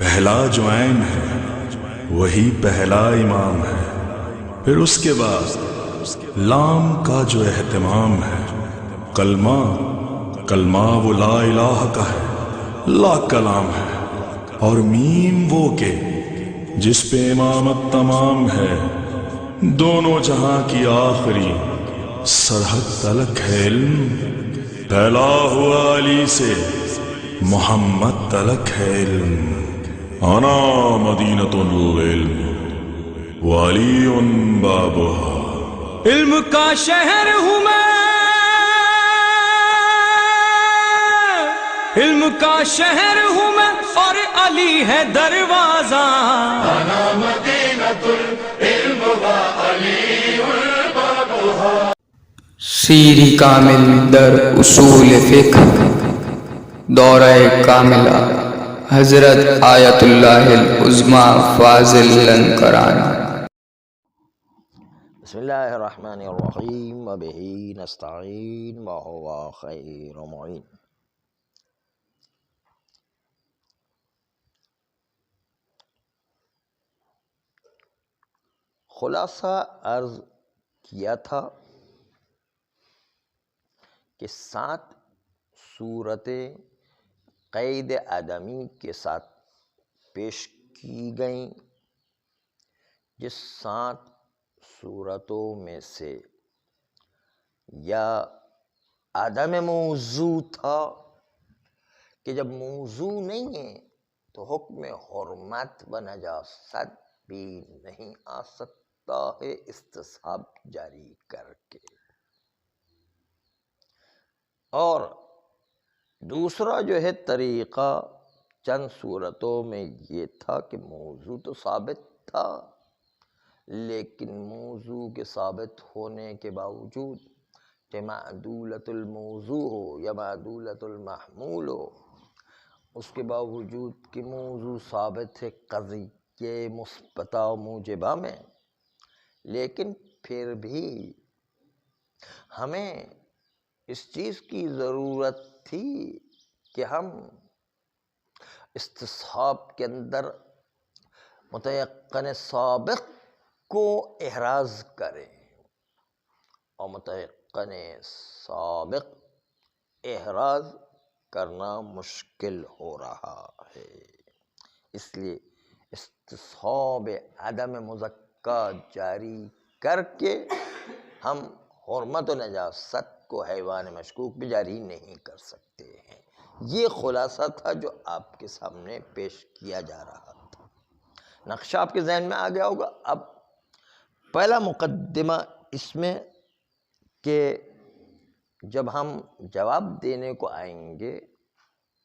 پہلا جو عین ہے وہی پہلا امام ہے، پھر اس کے بعد لام کا جو اہتمام ہے، کلمہ وہ لا الہ کا ہے، لا کلام ہے، اور میم وہ کہ جس پہ امامت تمام ہے، دونوں جہاں کی آخری سرحد تلک ہے علم، پھیلا ہوا علی سے محمد تلک ہے علم، انا مدینۃ العلم وعلی بابها، علم کا شہر ہوں میں، علم کا شہر ہوں میں، اور علی ہے دروازہ، انا مدینۃ العلم وعلی بابها۔ شیری کامل در اصول فقہ، دورہ کاملہ حضرت آیت اللہ العظمیٰ فاضل لنکرانی۔ بسم اللہ الرحمن الرحیم وبہ نستعین وہو خیر معین۔ خلاصہ عرض کیا تھا کہ 7 صورتیں قید آدمی کے ساتھ پیش کی گئیں، جس 7 صورتوں میں سے یا عدم موضوع تھا کہ جب موضوع نہیں ہے تو حکم حرمت و نجاست بھی نہیں آ سکتا ہے استصحاب جاری کر کے، اور دوسرا جو ہے طریقہ چند صورتوں میں یہ تھا کہ موضوع تو ثابت تھا، لیکن موضوع کے ثابت ہونے کے باوجود کہ معدولۃ الموضوع ہو یا معدولۃ المحمول ہو، اس کے باوجود کہ موضوع ثابت ہے قضیہ مثبتہ و موجبہ میں، لیکن پھر بھی ہمیں اس چیز کی ضرورت تھی کہ ہم استصحاب کے اندر متیقن سابق کو احراز کریں، اور متیقن سابق احراز کرنا مشکل ہو رہا ہے، اس لیے استصحاب عدم مزکہ جاری کر کے ہم حرمت و نجاست کو حیوان مشکوک بھی جاری نہیں کر سکتے ہیں۔ یہ خلاصہ تھا جو آپ کے سامنے پیش کیا جا رہا تھا۔ نقشہ آپ کے ذہن میں آ گیا ہوگا۔ اب پہلا مقدمہ اس میں کہ جب ہم جواب دینے کو آئیں گے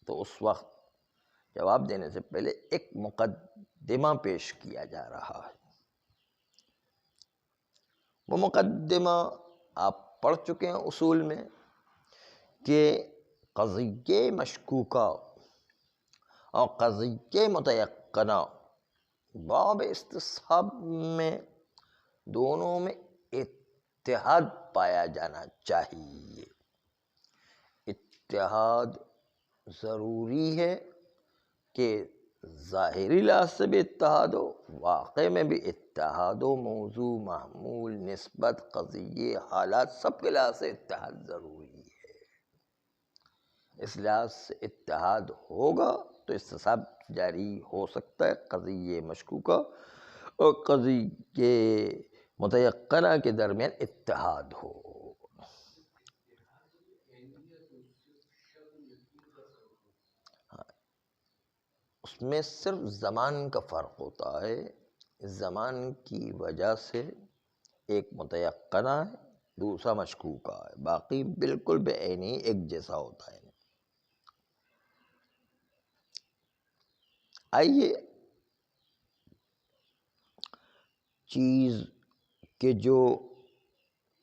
تو اس وقت جواب دینے سے پہلے ایک مقدمہ پیش کیا جا رہا ہے۔ وہ مقدمہ آپ پڑھ چکے ہیں اصول میں کہ قضیہ مشکوکہ اور قضیہ متیقنہ باب استصحاب میں دونوں میں اتحاد پایا جانا چاہیے۔ اتحاد ضروری ہے کہ ظاہری لحاظ سے بھی اتحاد ہو، واقع میں بھی اتحاد ہو، موضوع، محمول، نسبت، قضیے، حالات، سب کے لحاظ سے اتحاد ضروری ہے۔ اس لحاظ سے اتحاد ہوگا تو استصحاب جاری ہو سکتا ہے، قضیہ مشکوکہ اور قضیہ متیقنہ کے درمیان اتحاد ہو۔ اس میں صرف زمان کا فرق ہوتا ہے، زمان کی وجہ سے ایک متیقنہ ہے، دوسرا مشکوکہ ہے، باقی بالکل بے عینی ایک جیسا ہوتا ہے۔ آئیے چیز کہ جو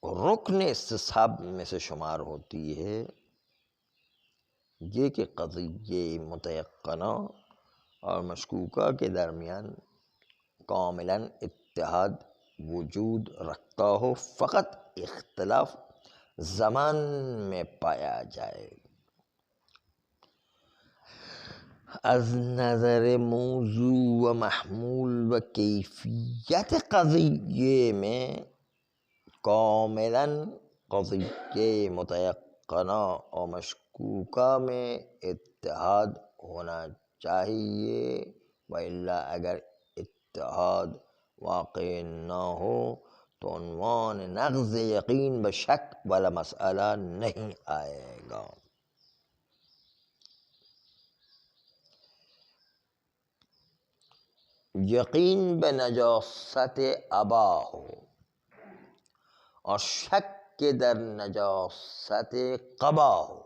رکن استصحاب میں سے شمار ہوتی ہے، یہ کہ قضیہ متیقنہ اور مشکوکہ کے درمیان کاملاً اتحاد وجود رکھتا ہو، فقط اختلاف زمان میں پایا جائے۔ از نظر موضوع و محمول و کیفیت قضیے میں کاملا قضیے متیقنہ اور مشکوکہ میں اتحاد ہونا چاہیے، والا اگر اتحاد واقع نہ ہو تو عنوان نقض یقین بشک والا مسئلہ نہیں آئے گا۔ یقین بنجاست ابا ہو اور شک کے در نجاست قبا ہو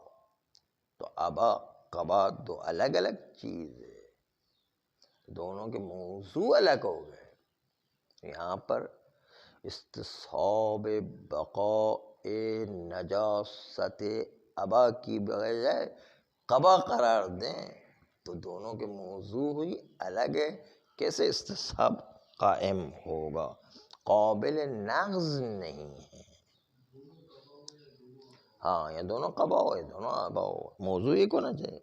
تو ابا قبا دو الگ الگ چیز ہے، دونوں کے موضوع الگ ہو گئے۔ یہاں پر استصحاب بقاء نجاست ابا کی بجائے قبا قرار دیں تو دونوں کے موضوع ہوئی الگ ہے، کیسے استصحاب قائم ہوگا، قابل نقض نہیں ہے۔ ہاں یہ دونوں قبا ہو، یہ دونوں ابا ہو، موضوع ایک ہونا چاہیے۔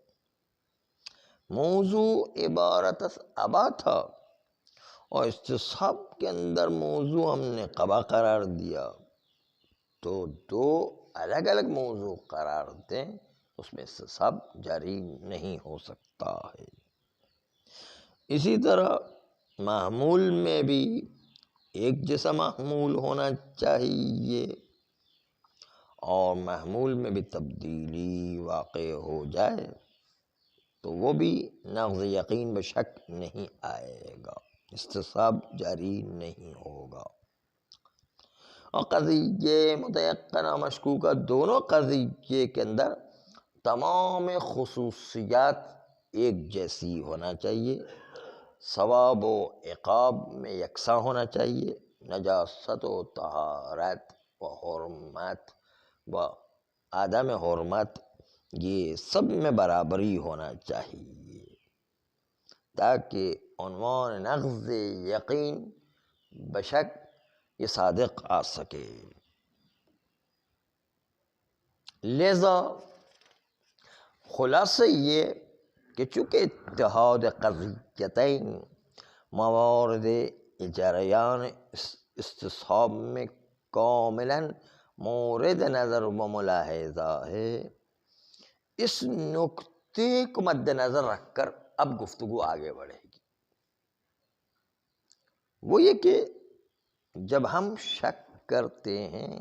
موضوع عبارت از ابا تھا اور استصحاب کے اندر موضوع ہم نے قبا قرار دیا، تو دو الگ الگ موضوع قرار دیں اس میں استصحاب جاری نہیں ہو سکتا ہے۔ اسی طرح محمول میں بھی ایک جیسا محمول ہونا چاہیے، اور محمول میں بھی تبدیلی واقع ہو جائے تو وہ بھی نقض یقین بشک نہیں آئے گا، استصحاب جاری نہیں ہوگا۔ اور قضیے متیقنہ مشکوکہ دونوں قضیے کے اندر تمام خصوصیات ایک جیسی ہونا چاہیے، ثواب و عقاب میں یکساں ہونا چاہیے، نجاست و طہارت و حرمت و عدم حرمت یہ سب میں برابری ہونا چاہیے، تاکہ عنوان نقض یقین بشک یہ صادق آ سکے۔ لہذا خلاصہ یہ کہ چونکہ اتحاد قضیتین موارد جریان استصحاب میں کاملا مورد نظر و ملاحظہ ہے، اس نکتے کو مد نظر رکھ کر اب گفتگو آگے بڑھے گی۔ وہ یہ کہ جب ہم شک کرتے ہیں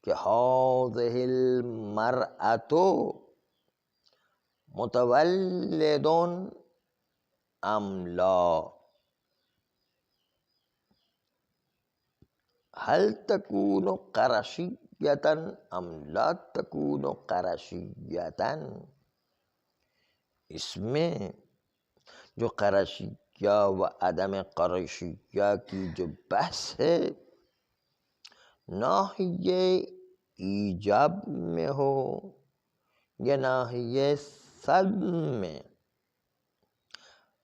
کہ هذه المرأة متولد ام لا، هل تكون قرشية ام لا تكون قرشية، اس میں جو قرشیہ و عدم قرشیہ کی جو بحث ہے ناحیہ ایجاب میں ہو یا ناحیہ سلب میں،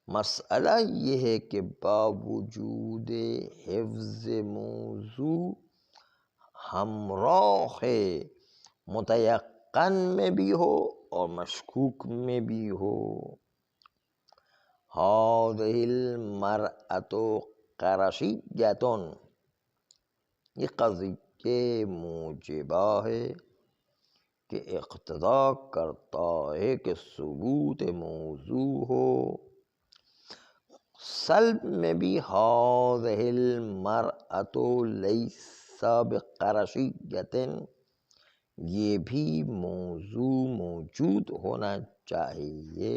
مسئلہ یہ ہے کہ باوجود حفظ موضوع ہمراہ متیقن میں بھی ہو اور مشکوک میں بھی ہو۔ هذه المرأة قرشیۃ، یہ قضیہ موجبہ ہے کہ اقتضا کرتا ہے کہ ثبوت موضوع ہو۔ سلب میں بھی هذه المرأة لیس بقرشیۃ، یہ بھی موضوع موجود ہونا چاہیے،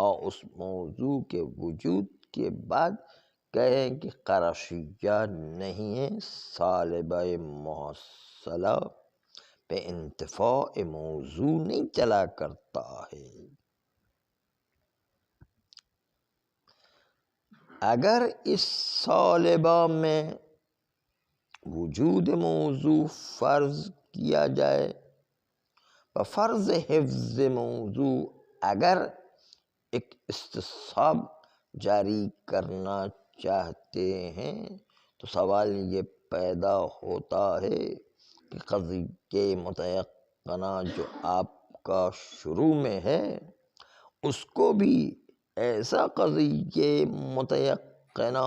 اور اس موضوع کے وجود کے بعد کہیں کہ قرشیہ نہیں ہے، سالبہ محصلہ پہ انتفاع موضوع نہیں چلا کرتا ہے۔ اگر اس سالبہ میں وجود موضوع فرض کیا جائے، بفرض حفظ موضوع اگر ایک استصحاب جاری کرنا چاہتے ہیں تو سوال یہ پیدا ہوتا ہے کہ قضیہ متیقنہ جو آپ کا شروع میں ہے اس کو بھی ایسا قضیہ متیقنہ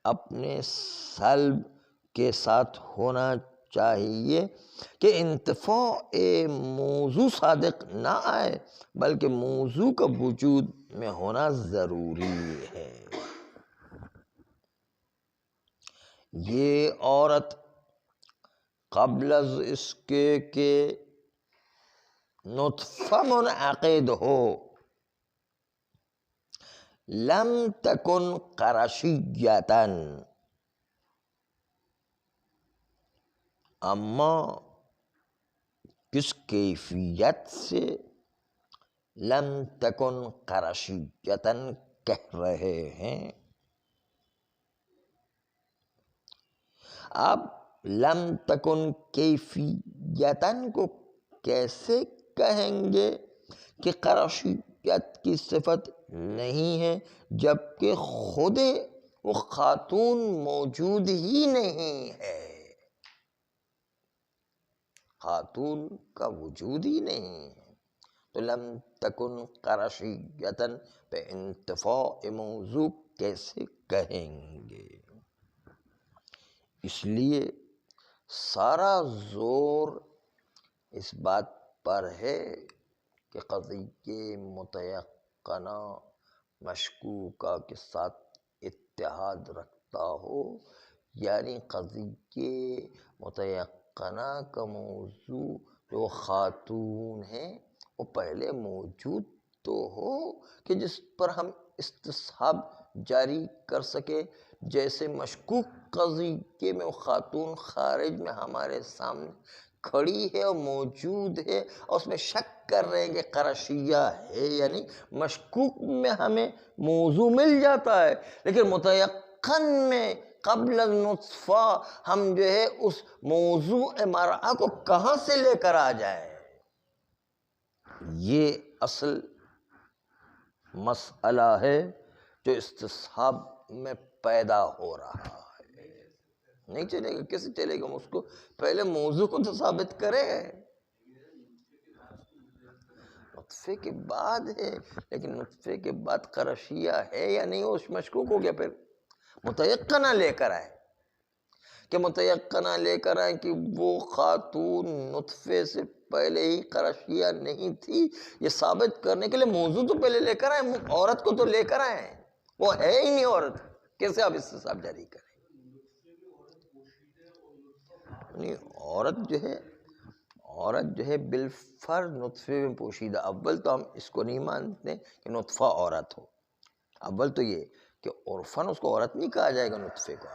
اپنے سلب کے ساتھ ہونا چاہیے کہ انتفاع موضوع صادق نہ آئے بلکہ موضوع کا وجود میں ہونا ضروری ہے۔ یہ عورت قبل از اس کے کہ نطفہ منعقد ہو لم تکن قرشیتاً، اما کس کیفیت سے لم تکن قرشیتاً کہہ رہے ہیں؟ اب لم تکن کیفیتاً کو کیسے کہیں گے کہ قرشیت کی صفت نہیں ہے جبکہ خود وہ خاتون موجود ہی نہیں ہے، خاتون کا وجود ہی نہیں ہے، تو لم تکن قرشیتاً پہ انتفاع موضوع کیسے کہیں گے؟ اس لیے سارا زور اس بات پر ہے کہ قضیہ متیقنہ مشکوکہ کے ساتھ اتحاد رکھتا ہو، یعنی قضیہ متیقنہ کا موضوع جو خاتون ہے وہ پہلے موجود تو ہو کہ جس پر ہم استصحاب جاری کر سکے، جیسے مشکوک قضیے میں وہ خاتون خارج میں ہمارے سامنے کھڑی ہے اور موجود ہے اور اس میں شک کر رہے ہیں کہ قرشیہ ہے، یعنی مشکوک میں ہمیں موضوع مل جاتا ہے، لیکن متیقن میں قبل نطفہ ہم جو ہے اس موضوع مرعی کو کہاں سے لے کر آ جائیں؟ یہ اصل مسئلہ ہے جو استصحاب میں پیدا ہو رہا ہے۔ نہیں چلے گا، کیسے چلے گا؟ ہم اس کو پہلے موضوع کو تو ثابت کریں، نطفے کے بعد ہے، لیکن نطفے کے بعد قرشیہ ہے یا نہیں وہ مشکوک ہو گیا۔ پھر متیقنہ لے کر آئے کہ متیقنہ لے کر آئے کہ وہ خاتون نطفے سے پہلے ہی قرشیہ نہیں تھی، یہ ثابت کرنے کے لیے موضوع تو پہلے لے کر آئے، عورت کو تو لے کر آئے، وہ ہے ہی نہیں عورت، کیسے آپ استصحاب جاری کریں؟ نہیں، عورت جو ہے بالفرض نطفے میں پوشیدہ۔ اول تو ہم اس کو نہیں مانتے کہ نطفہ عورت ہو، اول تو یہ کہ عرفاً اس کو عورت نہیں کہا جائے گا نطفے کو،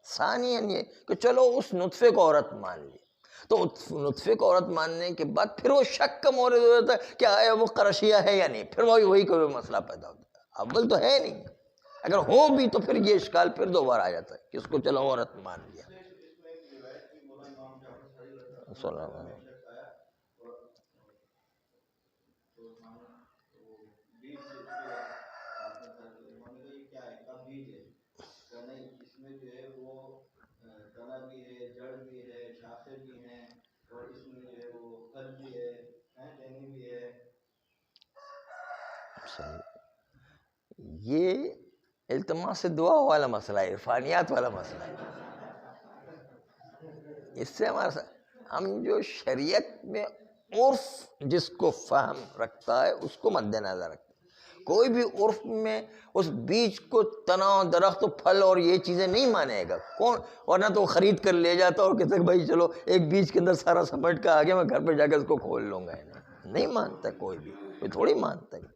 ثانیاً یہ کہ چلو اس نطفے کو عورت مان لی، تو نطفے کو عورت ماننے کے بعد پھر وہ شک کا مورد ہو جاتا ہے کہ آیا وہ قرشیہ ہے یا نہیں، پھر وہی کوئی مسئلہ پیدا ہوتا ہے۔ اول تو ہے نہیں، اگر ہو بھی تو پھر یہ اشکال پھر دوبارہ آ جاتا ہے کہ اس کو چلو عورت مان لیا۔ یہ التماس دعا والا مسئلہ ہے، عرفانیات والا مسئلہ ہے۔ اس سے ہم جو شریعت میں عرف جس کو فہم رکھتا ہے اس کو مد نظر رکھتا ہے، کوئی بھی عرف میں اس بیج کو تنا درخت و پھل اور یہ چیزیں نہیں مانے گا کون، ورنہ تو وہ خرید کر لے جاتا اور کہتا کہ بھائی چلو ایک بیج کے اندر سارا سمیٹ کا آگے میں گھر پہ جا کے اس کو کھول لوں گا، نہیں مانتا کوئی بھی، کوئی تھوڑی مانتا ہے۔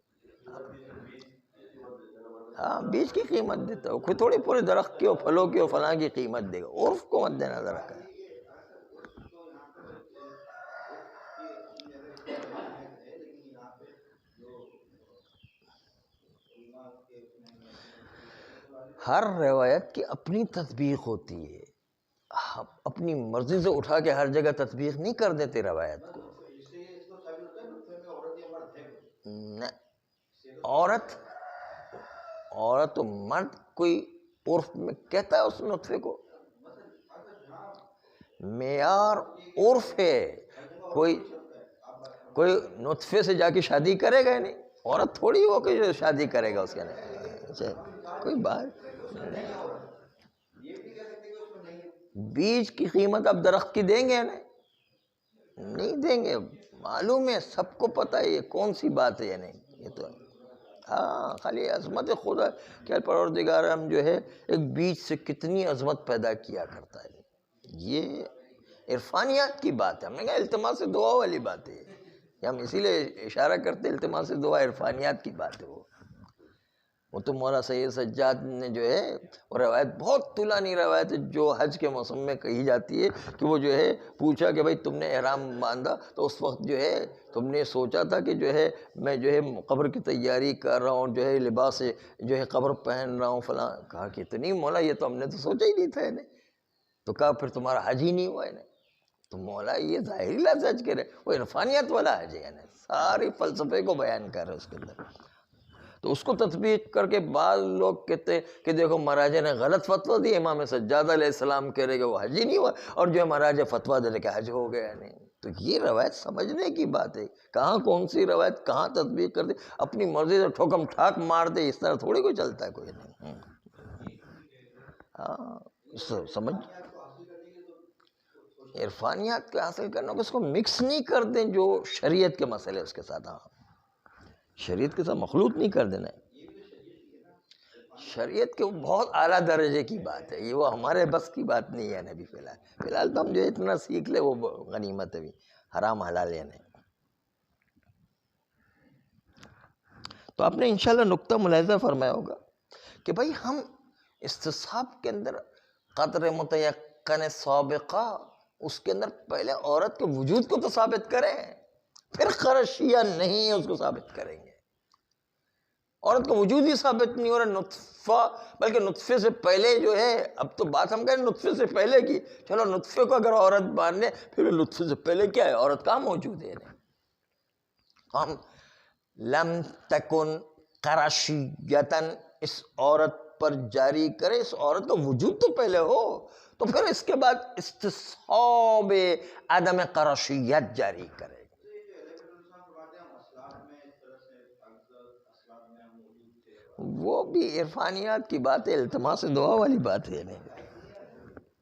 ہاں، بیج کی قیمت دیتا ہے، کوئی تھوڑی پورے درخت کی اور پھلوں کی اور فلاں کی قیمت دے گا، عرف کو مد نظر رکھا ہے۔ ہر روایت کی اپنی تطبیق ہوتی ہے، اپنی مرضی سے اٹھا کے ہر جگہ تطبیق نہیں کر دیتے روایت کو۔ عورت و مرد کوئی عرف میں کہتا ہے اس نطفے کو، معیار عرف ہے، کوئی نطفے سے جا کے شادی کرے گا نہیں، عورت تھوڑی ہو کہ جو شادی کرے گا اس کے کوئی بات بیج کی قیمت اب درخت کی دیں گے نہیں دیں گے، معلوم ہے سب کو پتہ ہے یہ کون سی بات ہے یا نہیں، یہ تو ہاں خالی عظمت خدا کیا پروردگار ہم جو ہے ایک بیج سے کتنی عظمت پیدا کیا کرتا ہے، یہ عرفانیات کی بات ہے. ہم نے کہا التماس دعا والی بات ہے، ہم اسی لیے اشارہ کرتے ہیں التماس دعا عرفانیات کی بات ہے. وہ تو مولا سید سجاد نے جو ہے وہ روایت بہت طولانی روایت ہے جو حج کے موسم میں کہی جاتی ہے کہ وہ جو ہے پوچھا کہ بھائی تم نے احرام باندھا تو اس وقت جو ہے تم نے سوچا تھا کہ جو ہے میں جو ہے قبر کی تیاری کر رہا ہوں، جو ہے لباس جو ہے قبر پہن رہا ہوں فلاں. کہا کہ اتنی مولا یہ تو ہم نے تو سوچا ہی نہیں تھا انہیں. تو کہا پھر تمہارا حج ہی نہیں ہوا انہیں. تو مولا یہ ظاہری لفظ حج کرے، وہ عرفانیت والا حج ہے، ساری فلسفے کو بیان کر رہے اس کے اندر. تو اس کو تطبیق کر کے بعض لوگ کہتے ہیں کہ دیکھو مہاراجہ نے غلط فتویٰ دی، امام سجاد علیہ السلام کہہ رہے کہ وہ حج ہی نہیں ہوا، اور جو ہے مہاراجہ فتویٰ دے رہے کہ حج ہو گیا نہیں. تو یہ روایت سمجھنے کی بات ہے، کہاں کون سی روایت کہاں تطبیق کر دے، اپنی مرضی سے ٹھوکم ٹھاک مار دے، اس طرح تھوڑی کوئی چلتا ہے کوئی نہیں. ہاں سمجھ عرفانیات کے حاصل کرنا کہ اس کو مکس نہیں کر دیں جو شریعت کے مسئلے اس کے ساتھ. ہاں شریعت کے ساتھ مخلوط نہیں کر دینا ہے، شریعت کے بہت اعلیٰ درجے کی بات ہے، یہ وہ ہمارے بس کی بات نہیں ہے نبی. فی الحال تو ہم جو اتنا سیکھ لے وہ غنیمت ہے، بھی حرام حلال یا نہیں. تو آپ نے انشاءاللہ نقطہ ملاحظہ فرمایا ہوگا کہ بھائی ہم استصحاب کے اندر قدر متیقن سابقہ اس کے اندر پہلے عورت کے وجود کو تو ثابت کریں، پھر خرشیہ نہیں ہے اس کو ثابت کریں گے. عورت کا وجود ہی ثابت نہیں ہو رہا، نطفہ بلکہ نطفے سے پہلے جو ہے، اب تو بات ہم کہیں نطفے سے پہلے کی، چلو نطفے کو اگر عورت مان لے پھر نطفے سے پہلے کیا ہے، عورت کہاں موجود ہے. ہم لم تکن قرشیتن اس عورت پر جاری کرے، اس عورت کا وجود تو پہلے ہو، تو پھر اس کے بعد استصحاب عدم قرشیت جاری کرے. وہ بھی عرفانیات کی بات ہے، التماس دعا والی بات ہے.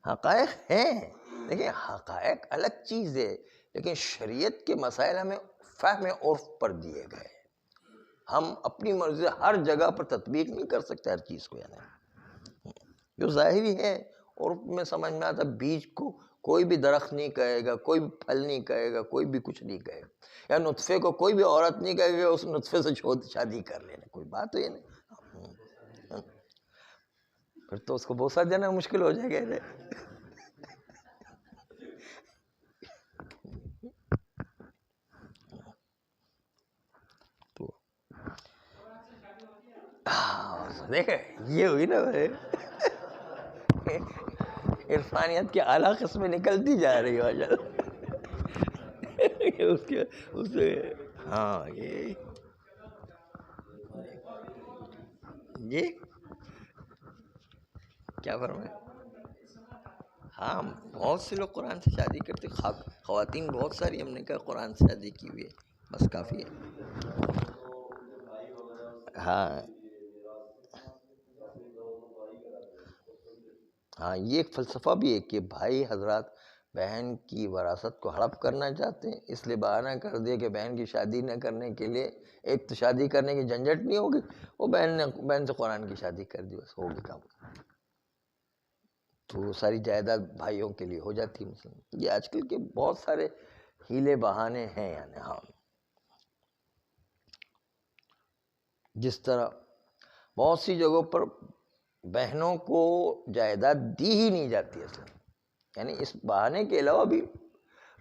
حقائق ہیں لیکن حقائق الگ چیز ہے، لیکن شریعت کے مسائل ہمیں فہم عرف پر دیے گئے، ہم اپنی مرضی ہر جگہ پر تطبیق نہیں کر سکتے ہر چیز کو. جو ظاہری ہے عرف میں سمجھ میں آتا، بیج کو کوئی بھی درخت نہیں کہے گا، کوئی بھی پھل نہیں کہے گا، کوئی بھی کچھ نہیں کہے گا، یا نطفے کو کوئی بھی عورت نہیں کہے گا اس نطفے سے شادی کر لینا، کوئی بات تو یہ نہیں. پھر تو اس کو بوسہ دینا مشکل ہو جائے گا. تو دیکھیں یہ ہوئی نا عرفانیت کی اعلیٰ قسمیں نکلتی جا رہی ہے اس ہاں یہ کیا فرمائے. ہاں بہت سے لوگ قرآن سے شادی کرتے، خواتین بہت ساری ہم نے کہا قرآن سے شادی کی ہوئی ہے، بس کافی ہے. ہاں یہ ایک فلسفہ بھی ہے کہ بھائی حضرات بہن کی وراثت کو ہڑپ کرنا چاہتے ہیں، اس لیے بہانہ کر دیا کہ بہن کی شادی نہ کرنے کے لیے، ایک تو شادی کرنے کی جھنجھٹ نہیں ہوگی، وہ بہن سے قرآن کی شادی کر دی، بس ہوگی کام. تو ساری جائیداد بھائیوں کے لیے ہو جاتی ہے. مثلا یہ آج کل کے بہت سارے ہیلے بہانے ہیں. یعنی ہاں جس طرح بہت سی جگہوں پر بہنوں کو جائیداد دی ہی نہیں جاتی اصلا، یعنی اس بہانے کے علاوہ بھی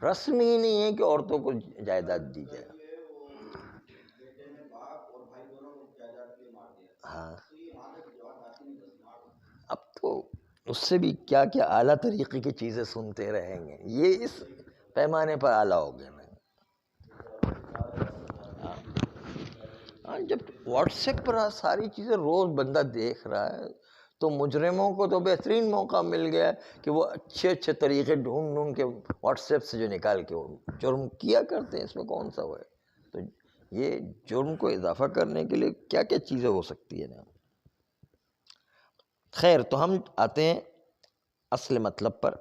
رسم ہی نہیں ہے کہ عورتوں کو جائیداد دی جائے. ہاں اب تو اس سے بھی کیا کیا اعلیٰ طریقے کی چیزیں سنتے رہیں گے، یہ اس پیمانے پر اعلیٰ ہو گئے. جب واٹس ایپ پر ساری چیزیں روز بندہ دیکھ رہا ہے تو مجرموں کو تو بہترین موقع مل گیا کہ وہ اچھے اچھے طریقے ڈھونڈ کے واٹس ایپ سے جو نکال کے وہ جرم کیا کرتے ہیں، اس میں کون سا وہ ہے. تو یہ جرم کو اضافہ کرنے کے لیے کیا کیا چیزیں ہو سکتی ہیں نا. خیر، تو ہم آتے ہیں اصل مطلب پر.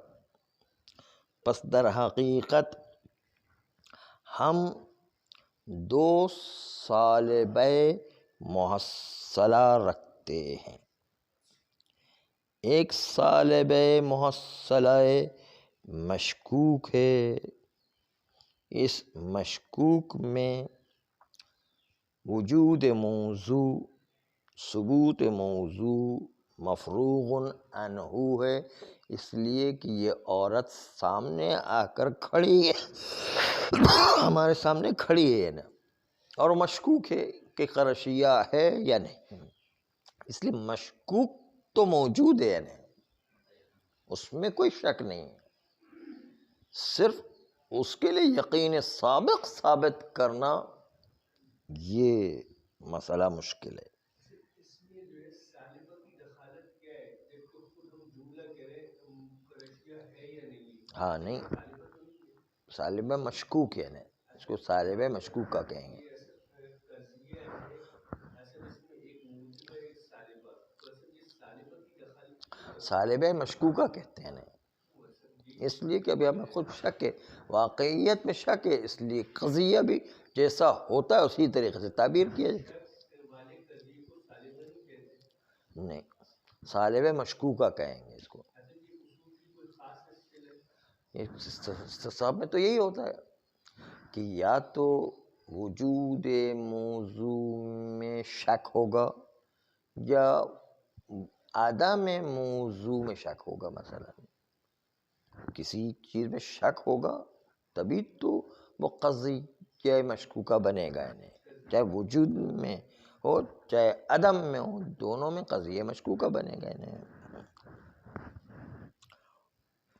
پس در حقیقت ہم دو صالبہ محصلہ رکھتے ہیں. ایک صالب محصلہ مشکوک ہے. اس مشکوک میں وجود موضوع، ثبوت موضوع مفروغ عنہ ہے، اس لیے کہ یہ عورت سامنے آ کر کھڑی ہے، ہمارے سامنے کھڑی ہے نا، اور مشکوک ہے کہ قرشیہ ہے یا نہیں. اس لیے مشکوک تو موجود ہے نا، اس میں کوئی شک نہیں ہے. صرف اس کے لیے یقین سابق ثابت کرنا یہ مسئلہ مشکل ہے. ہاں نہیں، صالبہ مشکوک ہے نا، اس کو صالبہ مشکوکہ کہیں گے. صالبہ مشکوکہ کہتے ہیں نا، اس لیے کہ ابھی ہمیں خود شک ہے، واقعیت میں شک ہے، اس لیے قضیہ بھی جیسا ہوتا ہے اسی طریقے سے تعبیر کیا جاتا ہے. نہیں، صالبہ مشکوکہ کہیں گے اس کو. استصحاب میں تو یہی ہوتا ہے کہ یا تو وجود موضوع میں شک ہوگا یا عدم موضوع میں شک ہوگا. مثلا کسی چیز میں شک ہوگا تبھی تو وہ قضیہ مشکوکہ بنے گا، چاہے وجود میں ہو چاہے عدم میں ہو، دونوں میں قضیہ مشکوکہ بنے گا.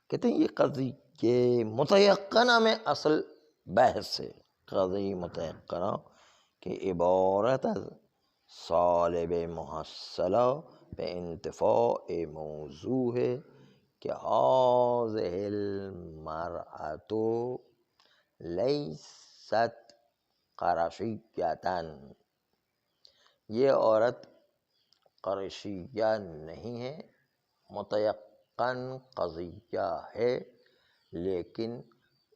کہتے ہیں یہ قضیہ متیقنہ میں اصل بحث ہے. قضیہ متیقنہ کہ عبارت از صالب محصلہ پہ انتفاع موضوع ہے کہ ہذہ المرأۃ لیست قرشیۃ، یہ عورت قرشیہ نہیں ہے. متیقن قضیہ ہے، لیکن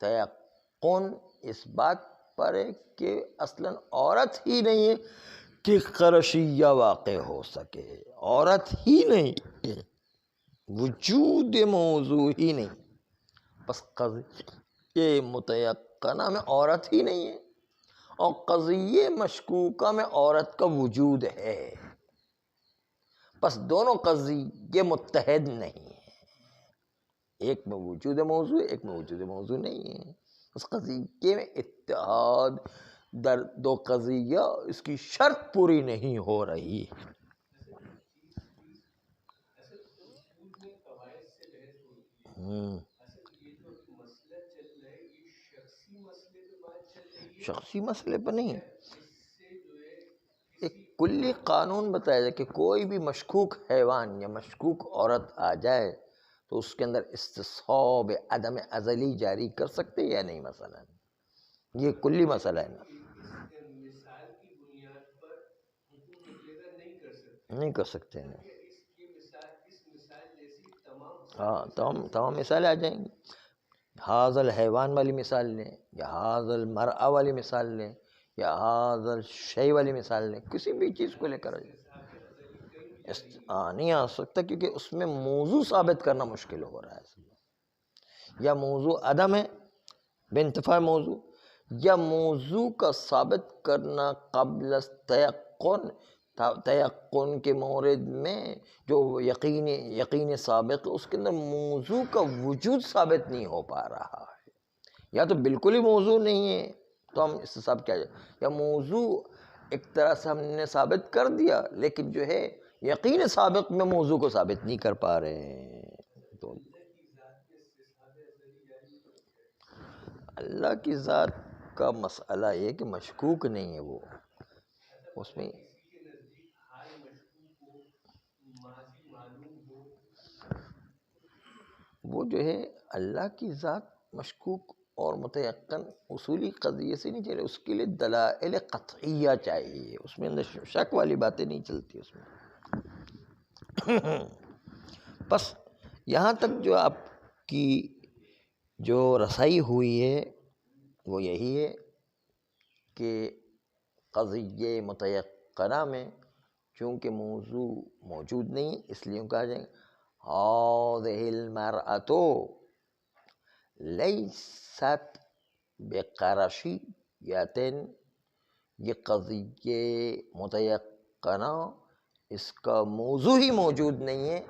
تیقن اس بات پر ہے کہ اصلاً عورت ہی نہیں ہے کہ قرشیہ واقع ہو سکے. عورت ہی نہیں ہے، وجود موضوع ہی نہیں. بس قضیہ متیقنہ میں عورت ہی نہیں ہے اور قضیہ مشکوکہ میں عورت کا وجود ہے. بس دونوں قضیہ متحد نہیں ہیں، ایک میں وجود موضوع ہے، ایک میں وجود موضوع نہیں ہے. اس قضیے میں اتحاد در دو قضیہ، اس کی شرط پوری نہیں ہو رہی. شخصی مسئلے پر نہیں، ایک کلی قانون بتایا جائے کہ کوئی بھی مشکوک حیوان یا مشکوک عورت آ جائے تو اس کے اندر استصحاب عدم ازلی جاری کر سکتے یا نہیں. مثلا یہ کلی مسئلہ ہے نا، نہیں کر سکتے نا. ہاں تمام مثالیں آ جائیں گی. ھذا الحیوان والی مثال لیں یا ھذا المرأة والی مثال لیں یا ھذا الشیء والی مثال لیں، کسی بھی چیز کو لے کر نہیں آ سکتا، کیونکہ اس میں موضوع ثابت کرنا مشکل ہو رہا ہے. یا موضوع عدم ہے بانتفاع موضوع، یا موضوع کا ثابت کرنا قبل تیقن کے مورد میں جو یقین سابق، اس کے اندر موضوع کا وجود ثابت نہیں ہو پا رہا ہے. یا تو بالکل ہی موضوع نہیں ہے تو ہم استصحاب کیا جائے، یا موضوع ایک طرح سے ہم نے ثابت کر دیا لیکن جو ہے یقین سابق میں موضوع کو ثابت نہیں کر پا رہے ہیں. تو اللہ کی ذات کا مسئلہ یہ کہ مشکوک نہیں ہے، وہ اس میں وہ جو ہے اللہ کی ذات مشکوک اور متیقن اصولی قضیے سے نہیں چلے، اس کے لیے دلائل قطعیہ چاہیے، اس میں اندر شک والی باتیں نہیں چلتی اس میں۔ بس یہاں تک جو آپ کی جو رسائی ہوئی ہے وہ یہی ہے کہ قضیہ متیقنہ میں چونکہ موضوع موجود نہیں، اس لیے کہا جائے هذه المرأة لیست بقرشیۃ، یہ قضیہ متیقنہ اس کا موضوع ہی موجود نہیں ہے،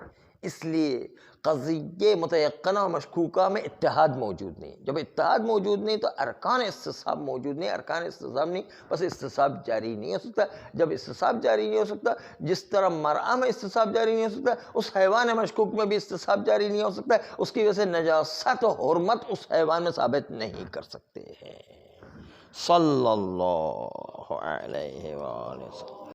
اس لیے قضیہ متیقنہ و مشکوکہ میں اتحاد موجود نہیں۔ جب اتحاد موجود نہیں تو ارکان استصحاب موجود نہیں، ارکان استصحاب نہیں، بس استصحاب جاری نہیں ہو سکتا۔ جب استصحاب جاری نہیں ہو سکتا، جس طرح مرأہ میں استصحاب جاری نہیں ہو سکتا، اس حیوان مشکوک میں بھی استصحاب جاری نہیں ہو سکتا، اس کی وجہ سے نجاست و حرمت اس حیوان میں ثابت نہیں کر سکتے ہیں۔ صلی اللہ علیہ وآلہ وسلم۔